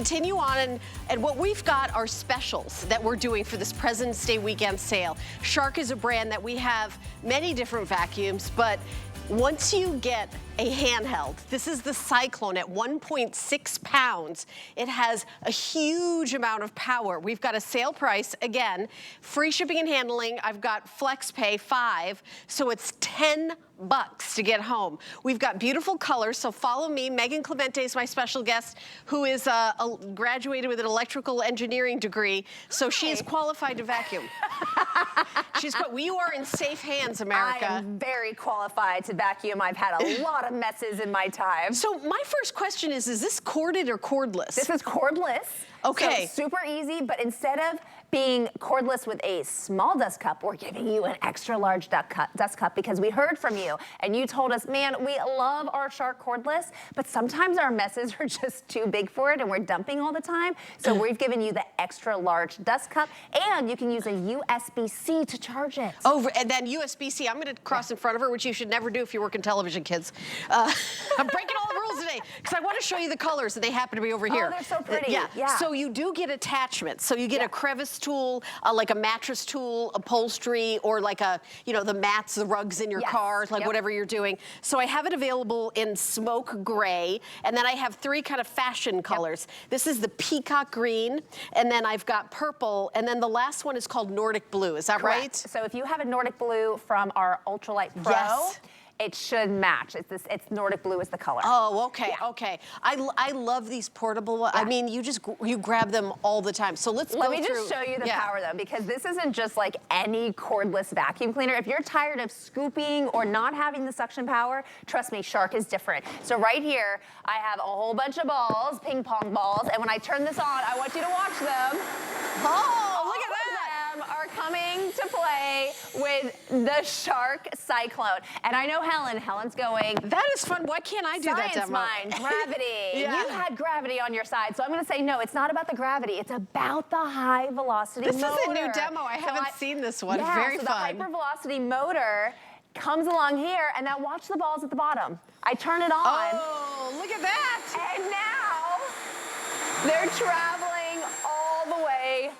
Continue on, and what we've got are specials that we're doing for this President's Day weekend sale. Shark is a brand that we have many different vacuums, but once you get a handheld, this is the Cyclone at 1.6 pounds. It has a huge amount of power. We've got a sale price, again, free shipping and handling. I've got flex pay 5, so it's $10 to get home. We've got beautiful colors, so follow me. Megan Clemente is my special guest, who is graduated with an electrical engineering degree, so she is qualified to vacuum. You are in safe hands, America. I am very qualified to vacuum. I've had a lot of messes in my time. So my first question is this corded or cordless? This is cordless. Okay. So super easy, but instead of being cordless with a small dust cup, we're giving you an extra large dust cup because we heard from you and you told us, man, we love our Shark cordless, but sometimes our messes are just too big for it and we're dumping all the time. So we've given you the extra large dust cup and you can use a USB-C to charge it. Oh, and then USB-C, I'm gonna cross in front of her, which you should never do if you work in television, kids. I'm breaking all the rules today because I want to show you the colors and they happen to be over here. Oh, they're so pretty. Yeah. So you do get attachments. So you get a Crevice Tool, like a mattress tool, upholstery, or like the mats, the rugs in your car, like whatever you're doing. So I have it available in smoke gray, and then I have 3 kind of fashion colors. This is the peacock green, and then I've got purple, and then the last one is called Nordic blue. Is that right? So if you have a Nordic blue from our Ultralight Pro, it should match. It's Nordic blue is the color. Oh, okay, okay. I love these portable. I mean, you grab them all the time. So let me just show you the power though, because this isn't just like any cordless vacuum cleaner. If you're tired of scooping or not having the suction power, trust me, Shark is different. So right here, I have a whole bunch of balls, ping pong balls, and when I turn this on, I want you to watch them. Oh, look at that. Are coming to play with the Shark Cyclone. And I know Helen's going, that is fun. Why can't I do that demo? Science mind, gravity. You had gravity on your side. So I'm gonna say, no, it's not about the gravity. It's about the high velocity motor. This is a new demo. I haven't seen this one. Very fun. The HyperVelocity motor comes along here, and now watch the balls at the bottom. I turn it on. Oh, look at that. And now they're traveling all the way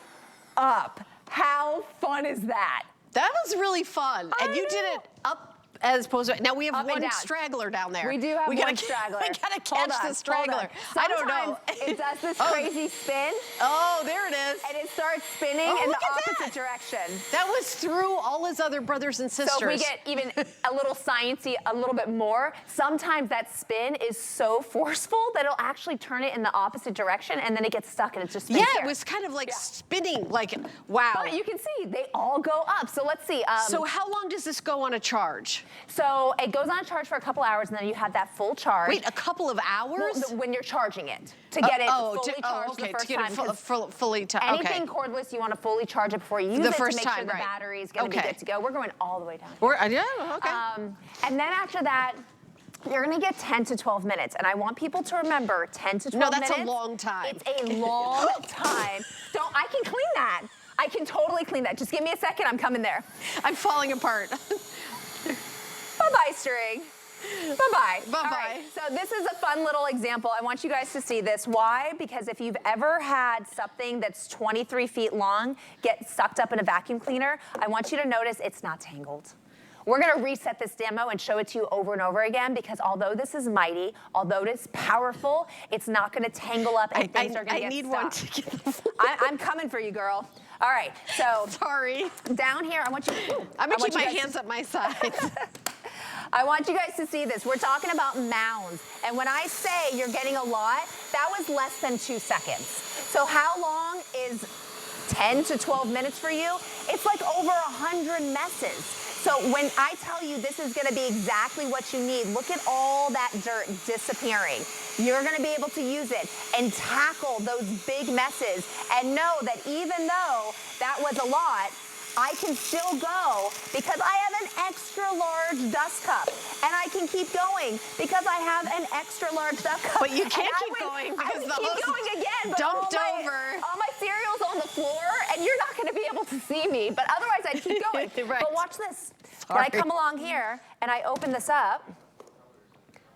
up. How fun is that? That was really fun. And you did it up as opposed to, now we have one straggler down there. We do have one straggler. We gotta catch the straggler. I don't know. It does this crazy spin. Oh, there it is. And it starts spinning in the opposite direction. That was through all his other brothers and sisters. So if we get even a little sciencey, a little bit more, sometimes that spin is so forceful that it'll actually turn it in the opposite direction and then it gets stuck and it's just spinning. It was kind of like spinning, like, wow. But you can see, they all go up. So let's see. So how long does this go on a charge? So it goes on a charge for a couple hours and then you have that full charge. Wait, a couple of hours? Well, when you're charging it. To get it fully charged the first time. Fully charged. Anything cordless, you want to fully charge it before you use it to make sure the battery is going to be good to go. We're going all the way down. And then after that, you're going to get 10 to 12 minutes. And I want people to remember 10 to 12 minutes. No, that's a long time. It's a long time. I can clean that. I can totally clean that. Just give me a second. I'm coming there. I'm falling apart. Bye-bye, string. Bye-bye. Bye-bye. Right, so this is a fun little example. I want you guys to see this. Why? Because if you've ever had something that's 23 feet long get sucked up in a vacuum cleaner, I want you to notice it's not tangled. We're gonna reset this demo and show it to you over and over again because although this is mighty, although it is powerful, it's not gonna tangle up and things are gonna get stuck. I need one to get the floor. I'm coming for you, girl. All right, so. Sorry. Down here, I want you to. I'm gonna keep my hands at my sides. I want you guys to see this. We're talking about mounds. And when I say you're getting a lot, that was less than 2 seconds. So how long is 10 to 12 minutes for you? It's like over 100 messes. So when I tell you this is gonna be exactly what you need, look at all that dirt disappearing. You're gonna be able to use it and tackle those big messes and know that even though that was a lot, I can still go because I have an extra large dust cup. And I can keep going because I have an extra large dust cup. But you can't keep going because the keep going again, but dumped over. All my cereal's on the floor and you're not gonna be able to see me. But otherwise I'd keep going. But watch this. When I come along here and I open this up,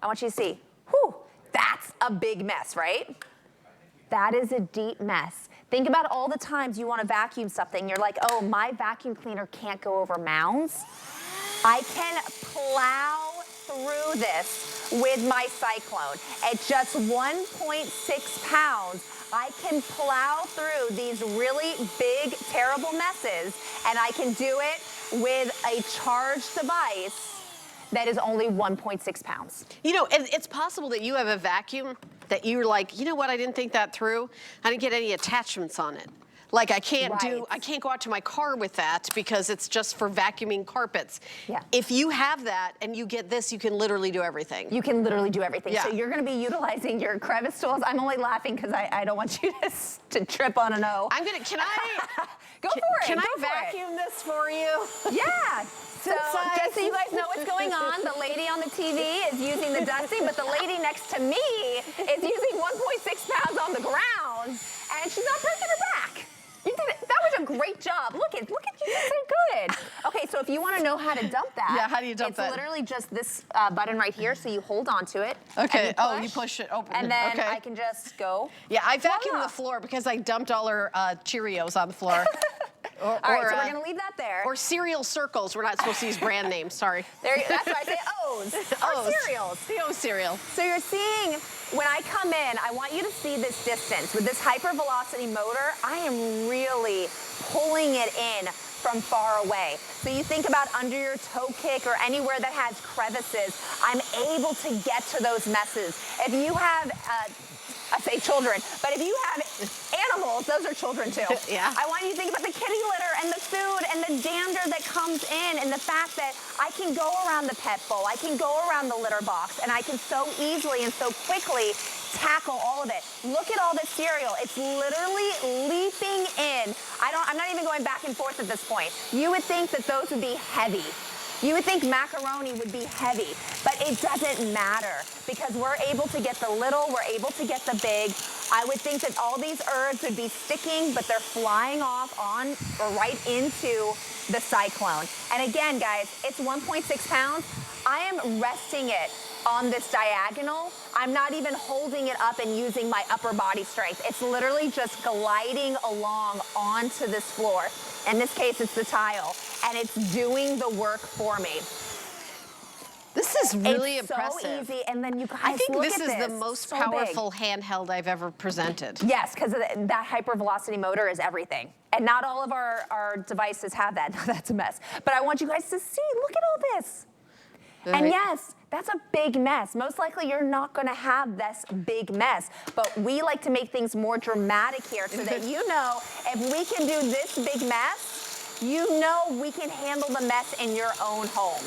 I want you to see, whew, that's a big mess, right? That is a deep mess. Think about all the times you want to vacuum something. You're like, oh, my vacuum cleaner can't go over mounds. I can plow through this with my Cyclone. At just 1.6 pounds, I can plow through these really big, terrible messes, and I can do it with a charged device that is only 1.6 pounds. You know, it's possible that you have a vacuum that you're like, you know what, I didn't think that through. I didn't get any attachments on it. Like I can't go out to my car with that because it's just for vacuuming carpets. Yeah. If you have that and you get this, you can literally do everything. You can literally do everything. Yeah. So you're gonna be utilizing your Crevice tools. I'm only laughing because I don't want you to trip on an O. Can I? Go for it. Can go I for vacuum this for you? Yeah. So just so you guys know what's going on, the lady on the TV is using the dusting, but the lady next to me is using 1.6 pounds on the ground, and she's not breaking her back. You did it. That was a great job. Look at you, you did good. Okay, so if you want to know how to dump that, yeah, how do you dump that? It's literally just this button right here, so you hold on to it. Okay. You push it open. And then okay. I can just go. Yeah, I vacuumed the floor because I dumped all her Cheerios on the floor. All right, so we're gonna leave that there. Or cereal circles. We're not supposed to use brand names. Sorry. That's why I say O's. Or cereals. The O cereal. So you're seeing, when I come in, I want you to see this distance. With this HyperVelocity motor, I am really pulling it in from far away. So you think about under your toe kick or anywhere that has crevices, I'm able to get to those messes. If you have, I say children, but if you have animals, those are children too. Yeah. I want you to think about the kitty litter and the food and the dander that comes in, and the fact that I can go around the pet bowl, I can go around the litter box, and I can so easily and so quickly tackle all of it. Look at all this cereal. It's literally leaping in. I'm not even going back and forth at this point. You would think that those would be heavy. You would think macaroni would be heavy, but it doesn't matter because we're able to get the little, we're able to get the big. I would think that all these herbs would be sticking, but they're flying off on or right into the Cyclone. And again, guys, it's 1.6 pounds. I am resting it on this diagonal. I'm not even holding it up and using my upper body strength. It's literally just gliding along onto this floor. In this case, it's the tile, and it's doing the work for me. This is really impressive. So easy, and then you guys I think look this at is the most powerful handheld I've ever presented. Yes, because that HyperVelocity motor is everything. And not all of our devices have that. That's a mess. But I want you guys to see, look at all this. And yes, that's a big mess. Most likely you're not gonna have this big mess, but we like to make things more dramatic here so that you know if we can do this big mess, you know we can handle the mess in your own home.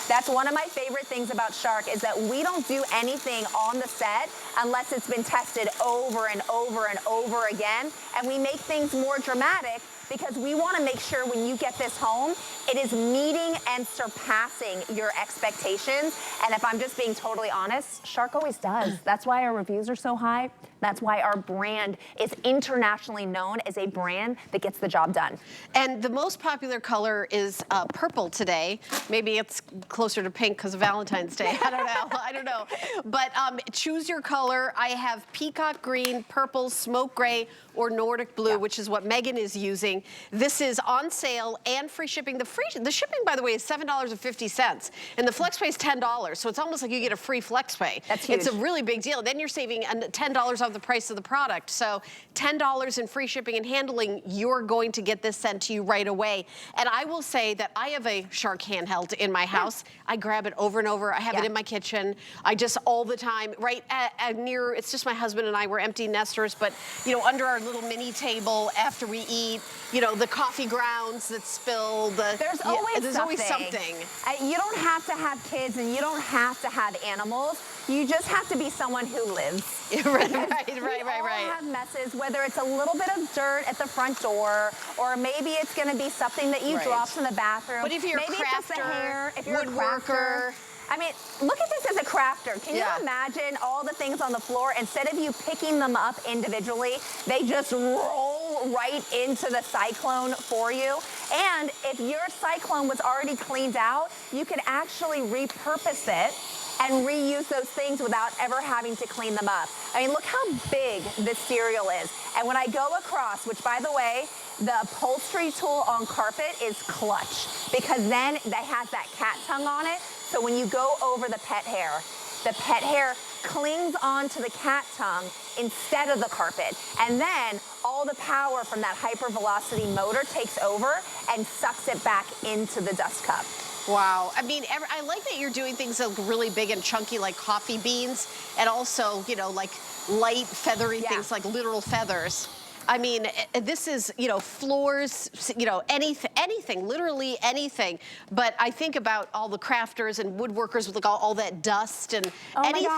That's one of my favorite things about Shark is that we don't do anything on the set unless it's been tested over and over and over again, and we make things more dramatic because we want to make sure when you get this home, it is meeting and surpassing your expectations. And if I'm just being totally honest, Shark always does. That's why our reviews are so high. That's why our brand is internationally known as a brand that gets the job done. And the most popular color is purple today. Maybe it's closer to pink because of Valentine's Day. I don't know. I don't know. But choose your color. I have peacock green, purple, smoke gray, or Nordic blue, which is what Megan is using. This is on sale and free shipping. The shipping, by the way, is $7.50, and the FlexPay is $10. So it's almost like you get a free FlexPay. That's huge. It's a really big deal. Then you're saving $10 off the price of the product. So $10 in free shipping and handling, you're going to get this sent to you right away. And I will say that I have a Shark handheld in my house. I grab it over and over. I have it in my kitchen. I just all the time, right at near, it's just my husband and I, we're empty nesters, but you know, under our little mini table after we eat, you know, the coffee grounds that spill, there's always something. You don't have to have kids and you don't have to have animals. You just have to be someone who lives. right. We all have messes, whether it's a little bit of dirt at the front door, or maybe it's going to be something that you dropped in the bathroom. But if you're maybe a crafter, it's just the hair, if you're a woodworker. I mean, look at this as a crafter. Can you imagine all the things on the floor? Instead of you picking them up individually, they just roll right into the Cyclone for you. And if your Cyclone was already cleaned out, you can actually repurpose it and reuse those things without ever having to clean them up. I mean, look how big this cereal is. And when I go across, which by the way, the upholstery tool on carpet is clutch because then that has that cat tongue on it. So when you go over the pet hair clings onto the cat tongue instead of the carpet. And then all the power from that HyperVelocity motor takes over and sucks it back into the dust cup. Wow. I mean, I like that you're doing things that look really big and chunky like coffee beans and also, you know, like light feathery things like literal feathers. I mean, this is, you know, floors, you know, anything, literally anything. But I think about all the crafters and woodworkers with like all that dust and any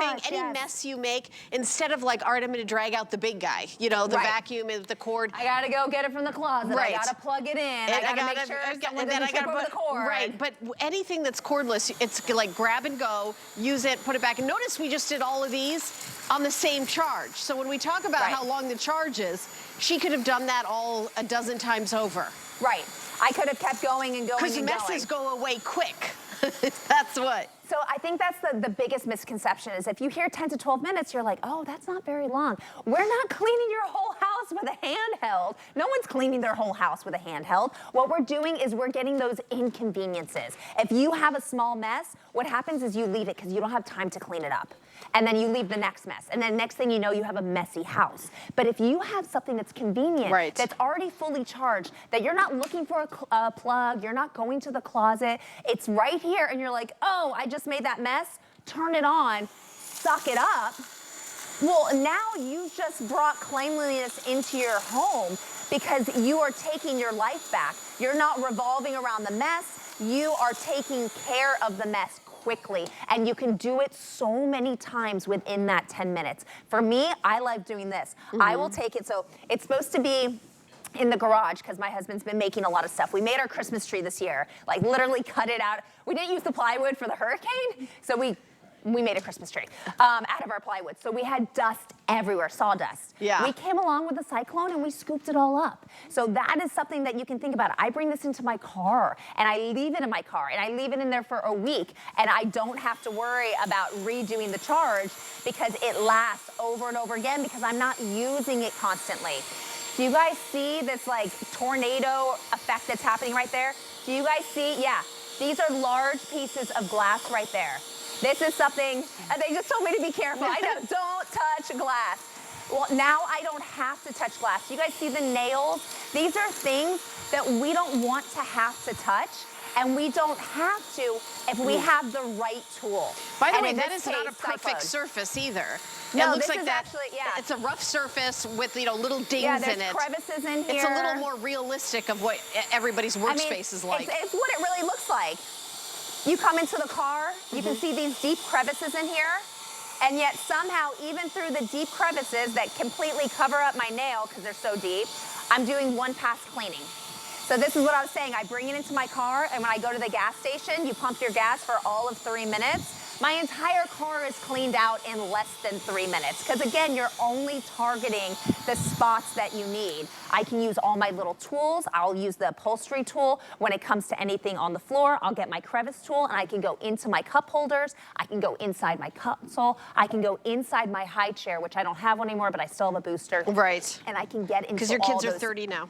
mess you make, instead of like, all right, I'm going to drag out the big guy, you know, the vacuum with the cord. I got to go get it from the closet. I got to plug it in. I got to make sure someone doesn't trip over the cord. Right, but anything that's cordless, it's like grab and go, use it, put it back. And notice we just did all of these on the same charge. So when we talk about how long the charge is, she could have done that all a dozen times over. Right. I could have kept going and going and going. Because messes go away quick. That's what. So I think that's the biggest misconception is if you hear 10 to 12 minutes, you're like, oh, that's not very long. We're not cleaning your whole house with a handheld. No one's cleaning their whole house with a handheld. What we're doing is we're getting those inconveniences. If you have a small mess, what happens is you leave it because you don't have time to clean it up. And then you leave the next mess. And then next thing you know, you have a messy house. But if you have something that's convenient, that's already fully charged, that you're not looking for a plug, you're not going to the closet, it's right here, and you're like, oh, I just made that mess, turn it on, suck it up. Well, now you've just brought cleanliness into your home because you are taking your life back. You're not revolving around the mess, you are taking care of the mess quickly, and you can do it so many times within that 10 minutes. For me, I love doing this. I will take it, so it's supposed to be in the garage because my husband's been making a lot of stuff. We made our Christmas tree this year, like literally cut it out. We didn't use the plywood for the hurricane, so we made a Christmas tree out of our plywood. So we had dust everywhere, sawdust. Yeah. We came along with the Cyclone and we scooped it all up. So that is something that you can think about. I bring this into my car and I leave it in my car and I leave it in there for a week and I don't have to worry about redoing the charge because it lasts over and over again because I'm not using it constantly. Do you guys see this like tornado effect that's happening right there? Do you guys see? Yeah. These are large pieces of glass right there. This is something, and they just told me to be careful. I know, don't touch glass. Well, now I don't have to touch glass. You guys see the nails? These are things that we don't want to have to touch, and we don't have to if we have the right tool. By the way, that is not a perfect surface either. No, it looks this like is that, actually, it's a rough surface with, you know, little dings in it. Yeah, there's crevices in here. It's a little more realistic of what everybody's workspace is like. It's what it really looks like. You come into the car, you can see these deep crevices in here, and yet somehow, even through the deep crevices that completely cover up my nail because they're so deep, I'm doing one pass cleaning. So this is what I was saying. I bring it into my car, and when I go to the gas station, you pump your gas for all of 3 minutes. My entire car is cleaned out in less than 3 minutes. Because again, you're only targeting the spots that you need. I can use all my little tools. I'll use the upholstery tool. When it comes to anything on the floor, I'll get my crevice tool and I can go into my cup holders. I can go inside my console. I can go inside my high chair, which I don't have one anymore, but I still have a booster. Right. And I can get into all because your kids are 30 now.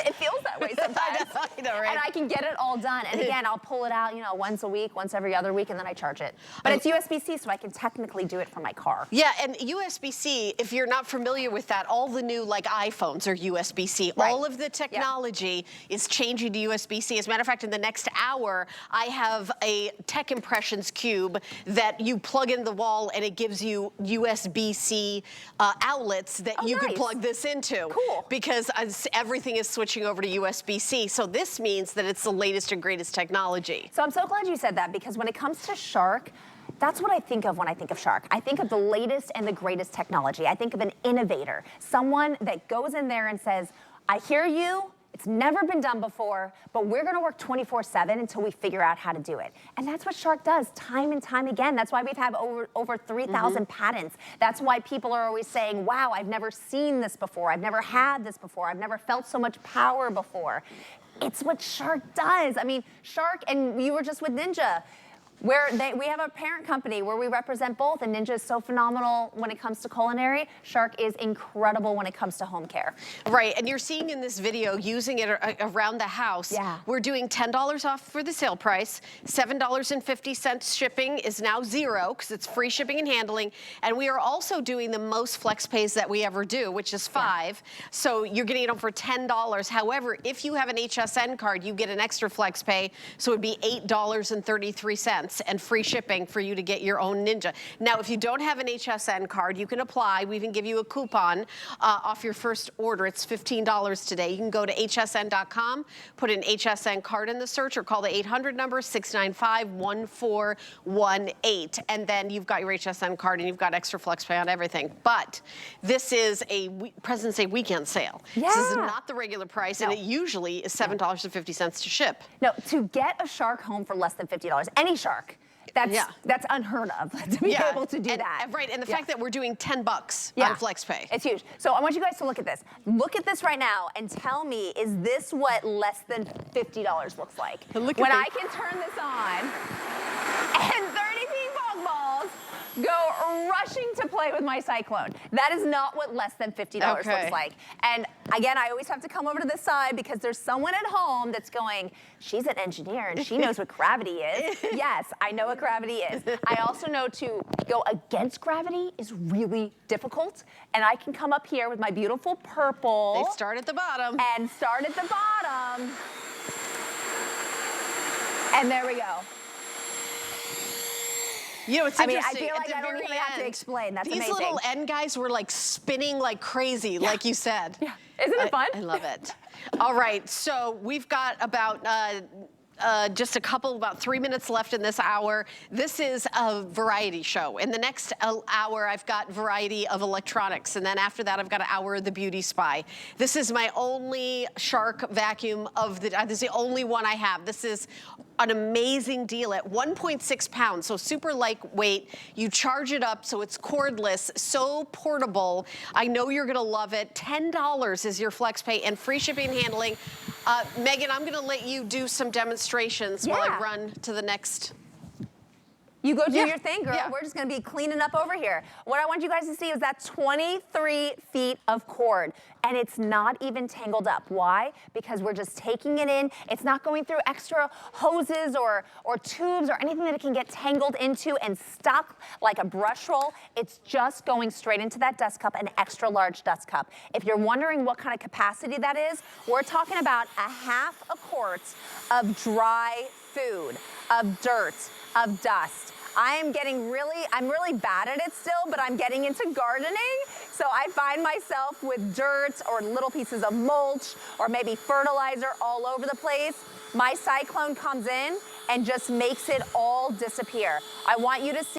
It feels that way sometimes. I know, right? And I can get it all done. And again, I'll pull it out, you know, once a week, once every other week, and then I charge it. But it's USB-C, so I can technically do it from my car. Yeah, and USB-C, if you're not familiar with that, all the new like iPhones are USB-C. Right. All of the technology is changing to USB-C. As a matter of fact, in the next hour, I have a Tech Impressions cube that you plug in the wall and it gives you USB-C outlets that you can plug this into. Cool. Because everything is switching over to USB-C. So this means that it's the latest and greatest technology. So I'm so glad you said that because when it comes to Shark, that's what I think of when I think of Shark. I think of the latest and the greatest technology. I think of an innovator, someone that goes in there and says, I hear you, it's never been done before, but we're gonna work 24/7 until we figure out how to do it. And that's what Shark does time and time again. That's why we've had over 3,000 patents. That's why people are always saying, wow, I've never seen this before. I've never had this before. I've never felt so much power before. It's what Shark does. I mean, Shark, and you were just with Ninja. We have a parent company where we represent both, and Ninja is so phenomenal when it comes to culinary. Shark is incredible when it comes to home care. Right, and you're seeing in this video using it around the house. Yeah. We're doing $10 off for the sale price. $7.50 shipping is now $0 because it's free shipping and handling. And we are also doing the most flex pays that we ever do, which is $5. Yeah. So you're getting it for $10. However, if you have an HSN card, you get an extra flex pay. So it would be $8.33 and free shipping for you to get your own Ninja. Now, if you don't have an HSN card, you can apply. We even give you a coupon off your first order. It's $15 today. You can go to hsn.com, put an HSN card in the search, or call the 800 number, 695-1418. And then you've got your HSN card and you've got extra flex pay on everything. But this is a President's Day weekend sale. Yeah. This is not the regular price, and it usually is $7.50 to ship. No, to get a shark home for less than $50, any shark, that's unheard of to be able to do that. Right, and the fact that we're doing $10 on FlexPay. It's huge. So I want you guys to look at this. Look at this right now and tell me, is this what less than $50 looks like? Look when at I can turn this on and 30 ping pong balls go rushing to play with my Cyclone. That is not what less than $50 looks like. And again, I always have to come over to this side because there's someone at home that's going, she's an engineer and she knows what gravity is. Yes, I know what gravity is. I also know to go against gravity is really difficult. And I can come up here with my beautiful purple. They start at the bottom. And start at the bottom. And there we go. You know, it's interesting. I feel like I don't even have to explain. That's amazing. These little end guys were like spinning like crazy, like you said. Yeah. Isn't it fun? I love it. All right, so we've got about just about 3 minutes left in this hour. This is a variety show. In the next hour, I've got variety of electronics. And then after that, I've got an hour of the Beauty Spy. This is my only Shark vacuum this is the only one I have. This is an amazing deal at 1.6 pounds, so super lightweight. You charge it up so it's cordless, so portable. I know you're gonna love it. $10 is your flex pay and free shipping and handling. Megan, I'm gonna let you do some demonstrations while I run to the next. You go do your thing, girl. We're just gonna be cleaning up over here. What I want you guys to see is that 23 feet of cord, and it's not even tangled up. Why? Because we're just taking it in. It's not going through extra hoses or tubes or anything that it can get tangled into and stuck like a brush roll. It's just going straight into that dust cup, an extra large dust cup. If you're wondering what kind of capacity that is, we're talking about a half a quart of dry food, of dirt, of dust. I'm really bad at it still, but I'm getting into gardening. So I find myself with dirt or little pieces of mulch or maybe fertilizer all over the place. My Cyclone comes in and just makes it all disappear. I want you to see